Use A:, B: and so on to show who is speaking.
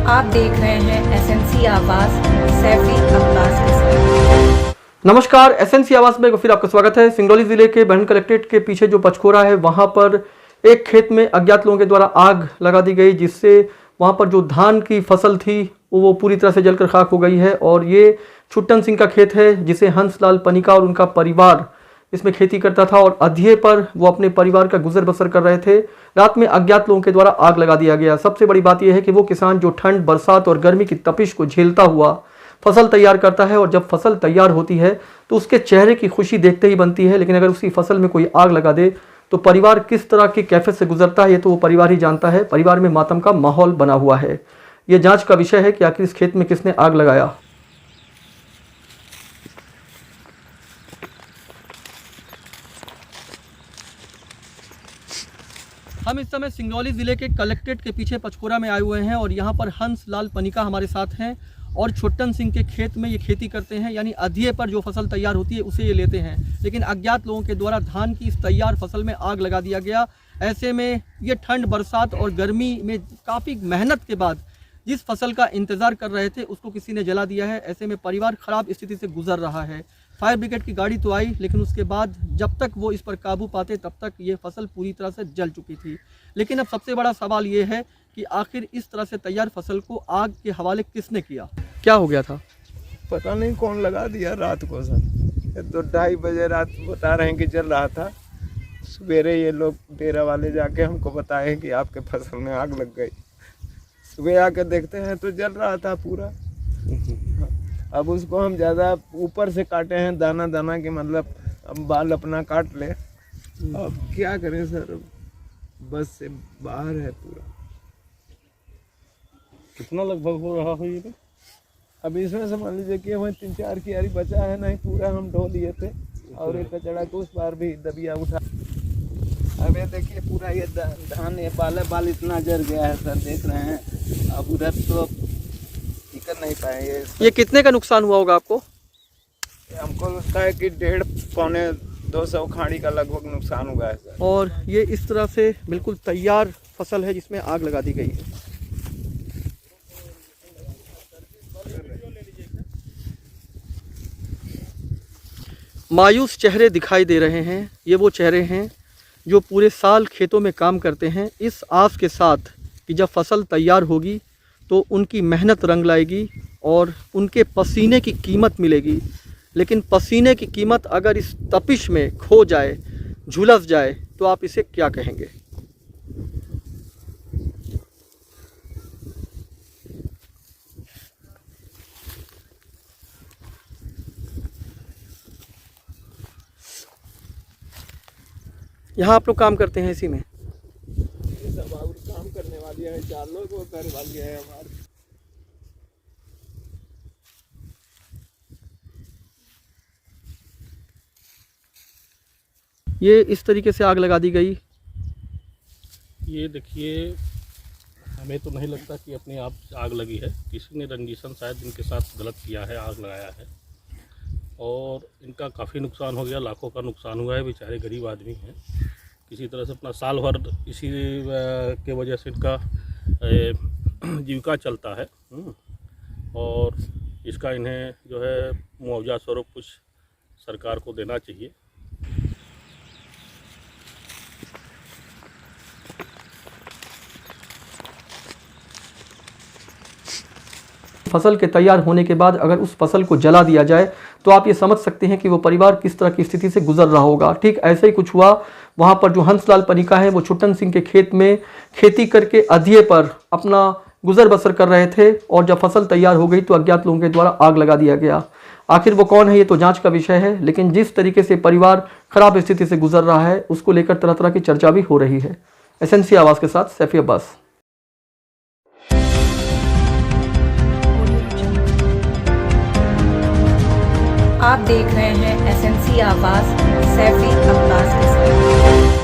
A: आप देख रहे हैं एसएनसी आवाज सैफी अब्बास के साथ।
B: नमस्कार, एसएनसी आवाज में फिर आपका स्वागत है। सिंगरौली जिले के बहन कलेक्ट्रेट के पीछे जो पचकोरा है वहां पर एक खेत में अज्ञात लोगों के द्वारा आग लगा दी गई, जिससे वहां पर जो धान की फसल थी वो पूरी तरह से जलकर खाक हो गई है। और ये छुट्टन सिंह का खेत है जिसे हंसलाल पनिका और उनका परिवार इसमें खेती करता था और अधिये पर वो अपने परिवार का गुजर बसर कर रहे थे। रात में अज्ञात लोगों के द्वारा आग लगा दिया गया। सबसे बड़ी बात यह है कि वो किसान जो ठंड, बरसात और गर्मी की तपिश को झेलता हुआ फसल तैयार करता है और जब फसल तैयार होती है तो उसके चेहरे की खुशी देखते ही बनती है, लेकिन अगर उसी फसल में कोई आग लगा दे तो परिवार किस तरह की कैफियत से गुजरता है ये तो वो परिवार ही जानता है। परिवार में मातम का माहौल बना हुआ है। ये जांच का विषय है कि आखिर इस खेत में किसने आग लगाया। हम इस समय सिंगरौली जिले के कलेक्ट्रेट के पीछे पचकोरा में आए हुए हैं और यहाँ पर हंसलाल पनिका हमारे साथ हैं और छुट्टन सिंह के खेत में ये खेती करते हैं, यानी अधिये पर जो फसल तैयार होती है उसे ये लेते हैं। लेकिन अज्ञात लोगों के द्वारा धान की इस तैयार फसल में आग लगा दिया गया। ऐसे में ये ठंड, बरसात और गर्मी में काफ़ी मेहनत के बाद जिस फसल का इंतज़ार कर रहे थे उसको किसी ने जला दिया है। ऐसे में परिवार ख़राब स्थिति से गुजर रहा है। फायर ब्रिगेड की गाड़ी तो आई, लेकिन उसके बाद जब तक वो इस पर काबू पाते तब तक ये फसल पूरी तरह से जल चुकी थी। लेकिन अब सबसे बड़ा सवाल ये है कि आखिर इस तरह से तैयार फसल को आग के हवाले किसने किया, क्या हो गया था?
C: पता नहीं कौन लगा दिया रात को सर। 2-2:30 बजे रात बता रहे हैं कि जल रहा था। सवेरे ये लोग डेरा वाले जाके हमको बताए कि आपके फसल में आग लग गई। सुबह आके देखते हैं तो जल रहा था पूरा। अब उसको हम ज़्यादा ऊपर से काटे हैं, दाना दाना के, मतलब अब बाल अपना काट ले। अब क्या करें सर, बस से बाहर है पूरा।
D: कितना लगभग हो रहा है ये?
C: अब इसमें समझ लीजिए कि हमें 3-4 क्यारी बचा है, नहीं पूरा हम ढो लिए थे और एक कचड़ा को उस बार भी दबिया उठा। अब ये देखिए पूरा ये धान, ये बाल इतना जल गया है सर, देख रहे हैं। अब उधर तो टिकट नहीं पाए।
B: ये कितने का नुकसान हुआ होगा आपको?
C: हमको लगता है कि 150-200 खाड़ी का लगभग नुकसान हुआ है सर।
B: और ये इस तरह से बिल्कुल तैयार फसल है जिसमें आग लगा दी गई है। मायूस चेहरे दिखाई दे रहे हैं। ये वो चेहरे हैं जो पूरे साल खेतों में काम करते हैं इस आस के साथ कि जब फसल तैयार होगी तो उनकी मेहनत रंग लाएगी और उनके पसीने की कीमत मिलेगी। लेकिन पसीने की कीमत अगर इस तपिश में खो जाए, झुलस जाए, तो आप इसे क्या कहेंगे? यहाँ आप लोग काम करते हैं इसी में?
C: सब और काम करने वाली है, 4 लोग वो कर वाली है हमारे।
B: ये इस तरीके से आग लगा दी गई।
D: ये देखिए, हमें तो नहीं लगता कि अपने आप आग लगी है। किसी ने रंजीशन शायद इनके साथ गलत किया है, आग लगाया है और इनका काफ़ी नुकसान हो गया। लाखों का नुकसान हुआ है। बेचारे गरीब आदमी हैं, किसी तरह से अपना साल भर इसी के वजह से इनका जीविका चलता है। और इसका इन्हें जो है मुआवजा स्वरूप कुछ सरकार को देना चाहिए।
B: फसल के तैयार होने के बाद अगर उस फसल को जला दिया जाए तो आप ये समझ सकते हैं कि वो परिवार किस तरह की स्थिति से गुजर रहा होगा। ठीक ऐसे ही कुछ हुआ वहाँ पर जो हंसलाल पनिका है वो छुट्टन सिंह के खेत में खेती करके अधिये पर अपना गुजर बसर कर रहे थे और जब फसल तैयार हो गई तो अज्ञात लोगों के द्वारा आग लगा दिया गया। आखिर वो कौन है ये तो जांच का विषय है, लेकिन जिस तरीके से परिवार खराब स्थिति से गुजर रहा है उसको लेकर तरह तरह की चर्चा भी हो रही है। एसएनसी आवाज़ के साथ सैफी अब्बास।
A: आप देख रहे हैं एसएनसी आवाज सैफी अब्बास के साथ।